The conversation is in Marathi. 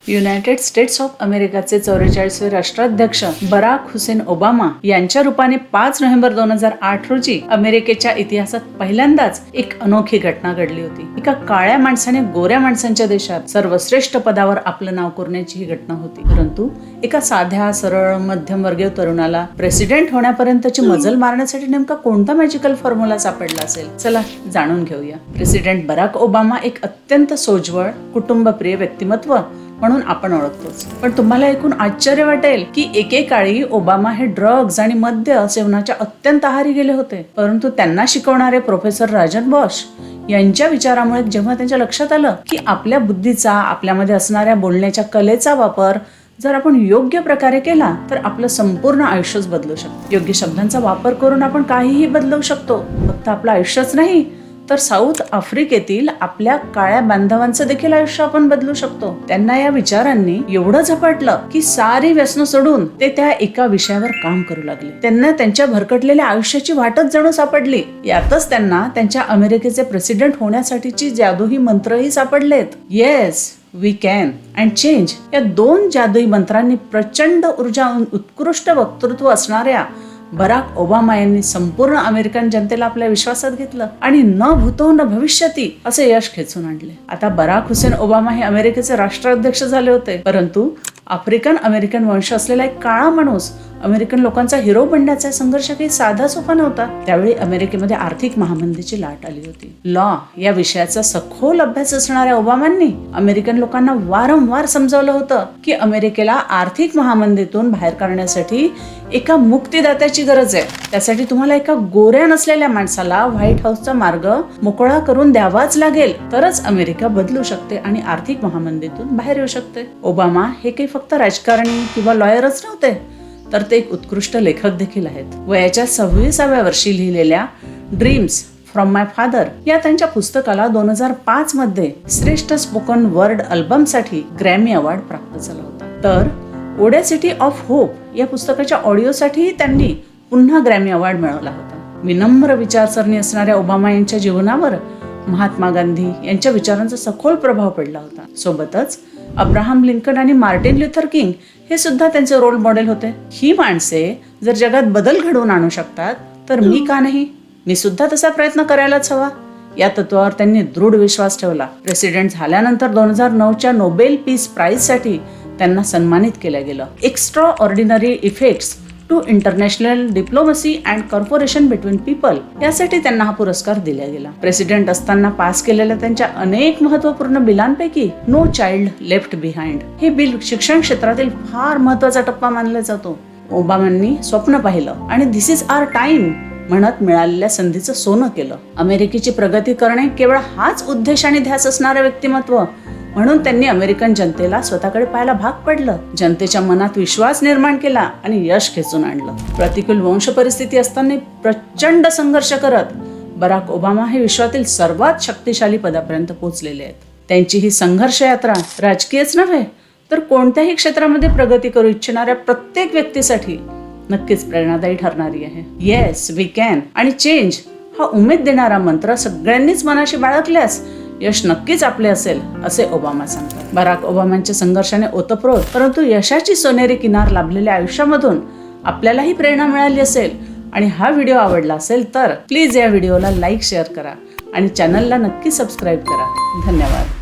युनायटेड स्टेट्स ऑफ अमेरिकाचे 44वे राष्ट्राध्यक्ष बराक हुसेन ओबामा यांच्या रूपाने 5 नोव्हेंबर 2008 रोजी अमेरिकेच्या इतिहासात पहिल्यांदाच एक अनोखी घटना घडली होती. एका काळ्या माणसाने गोऱ्या माणसांच्या देशात सर्वश्रेष्ठ पदावर आपलं नाव कोरण्याची ही घटना होती. परंतु एका साध्या सरळ मध्यमवर्गीय तरुणाला प्रेसिडेंट होण्यापर्यंतची मजल मारण्यासाठी नेमका कोणता मॅजिकल फॉर्म्युला सापडला असेल? चला जाणून घेऊया. प्रेसिडेंट बराक ओबामा एक अत्यंत सोज्वळ, कुटुंबप्रिय व्यक्तिमत्व म्हणून आपण ओळखतोच. पण तुम्हाला ऐकून आश्चर्य वाटेल की एकेकाळी ओबामा हे ड्रग्ज आणि मद्य सेवनाच्या अत्यंत आहारी गेले होते. परंतु त्यांना शिकवणारे प्रोफेसर राजन बॉश यांच्या विचारामुळे जेव्हा त्यांच्या लक्षात आलं की आपल्या बुद्धीचा, आपल्यामध्ये असणाऱ्या बोलण्याच्या कलेचा वापर जर आपण योग्य प्रकारे केला तर आपलं संपूर्ण आयुष्यच बदलू शकतं. योग्य शब्दांचा वापर करून आपण काहीही बदलवू शकतो. फक्त आपलं आयुष्यच नाही तर साऊथ आफ्रिकेतील आपल्या काळ्या बांधवांचं देखील आयुष्य आपण बदलू शकतो. त्यांना या विचारांनी एवढं झपाटलं की सारी व्यसनं सोडून ते त्या एका विषयावर काम करू लागले. त्यांना त्यांच्या भरकटलेल्या आयुष्याची वाटच जणू सापडली. यातच त्यांना त्यांच्या अमेरिकेचे प्रेसिडेंट होण्यासाठीची जादुई मंत्रही सापडलेत. Yes, we can and change या 2 जादुई मंत्रांनी प्रचंड ऊर्जा, उत्कृष्ट वक्तृत्व असणाऱ्या बराक ओबामा यांनी संपूर्ण अमेरिकन जनतेला आपल्या विश्वासात घेतलं आणि न भूतो न भविष्यती असे यश खेचून आणले. आता बराक हुसेन ओबामा हे अमेरिकेचे राष्ट्राध्यक्ष झाले होते, परंतु आफ्रिकन अमेरिकन वंश असलेला एक काळा माणूस अमेरिकन लोकांचा हिरो बनण्याचा संघर्ष काही साधा सोपा नव्हता. त्यावेळी अमेरिकेमध्ये आर्थिक महामंदीची लाट आली होती. लॉ या विषयाचा सखोल अभ्यास असणाऱ्या ओबामांनी अमेरिकन लोकांना वारंवार समजावलं होतं की अमेरिकेला आर्थिक महामंदीतून बाहेर काढण्यासाठी एका मुक्तिदात्याची गरज आहे. त्यासाठी तुम्हाला एका गोऱ्या नसलेल्या माणसाला व्हाईट हाऊसचा मार्ग मोकळा करून द्यावाच लागेल, तरच अमेरिका बदलू शकते आणि आर्थिक महामंदीतून बाहेर येऊ शकते. ओबामा हे काही फक्त राजकारणी किंवा लॉयरच नव्हते, तर ते एक उत्कृष्ट लेखक देखील आहेत. वयाच्या 26व्या वर्षी लिहिलेल्या ड्रीम्स फ्रॉम माय फादर या त्यांच्या पुस्तकाला 2005 मध्ये श्रेष्ठ स्पोकन वर्ड अल्बमसाठी ग्रॅमी अवॉर्ड प्राप्त झाला होता. तर ओडेसिटी ऑफ होप या पुस्तकाच्या ऑडिओसाठी त्यांनी पुन्हा ग्रॅमी अवॉर्ड मिळवला होता. विनम्र विचारसरणी असणाऱ्या ओबामा यांच्या जीवनावर महात्मा गांधी यांच्या विचारांचा सखोल प्रभाव पडला होता. सोबतच अब्राहम लिंकन आणि मार्टिन ल्युथर किंग हे सुद्धा त्यांचे रोल मॉडेल होते. ही माणसे जर जगात बदल घडवून आणू शकतात तर मी का नाही? मी सुद्धा तसा प्रयत्न करायलाच हवा. या तत्वावर त्यांनी दृढ विश्वास ठेवला. प्रेसिडेंट झाल्यानंतर 2009च्या नोबेल पीस प्राइज साठी त्यांना सन्मानित केलं गेलं. Extraordinary effects to international diplomacy and corporation between people यासाठी त्यांना हा पुरस्कार दिला गेला. प्रेसिडेंट असताना पास केलेल्या त्यांच्या अनेक महत्त्वपूर्ण बिलांपैकी नो चाइल्ड लेफ्ट बिहाइंड हे बिल शिक्षण क्षेत्रातील फार महत्त्वाचा टप्पा मानला जातो. ओबामांनी स्वप्न पाहिलं आणि दिस इज आवर टाइम म्हणत मिळालेल्या संधीचं सोनं केलं. अमेरिकेची प्रगती करणे केवळ हाच उद्देश आणि ध्यास असणारे व्यक्तिमत्व म्हणून त्यांनी अमेरिकन जनतेला स्वतःकडे पाहायला भाग पडलं. जनतेच्या मनात विश्वास निर्माण केला आणि यश खेचून आणलं. प्रतिकूल वंश परिस्थिती असताना प्रचंड संघर्ष करत बराक ओबामा हे विश्वातील सर्वात शक्तिशाली पदापर्यंत पोहोचलेले आहेत. त्यांची ही संघर्ष यात्रा राजकीयच नव्हे तर कोणत्याही क्षेत्रामध्ये प्रगती करू इच्छिणाऱ्या प्रत्येक व्यक्तीसाठी नक्कीच प्रेरणादायी ठरणारी आहे. येस, वी कॅन आणि चेंज हा उमेद देणारा मंत्र सगळ्यांनीच मनाशी बाळगल्यास यश नक्कीच आपले असेल असे ओबामा सांगतात. बराक ओबामांच्या संघर्षाने ओतप्रोत परंतु यशाची सोनेरी किनार लाभलेल्या आयुष्यामधून आपल्यालाही प्रेरणा मिळाली असेल आणि हा व्हिडिओ आवडला असेल तर प्लीज या व्हिडिओला लाईक, शेअर करा आणि चॅनलला नक्की सबस्क्राईब करा. धन्यवाद.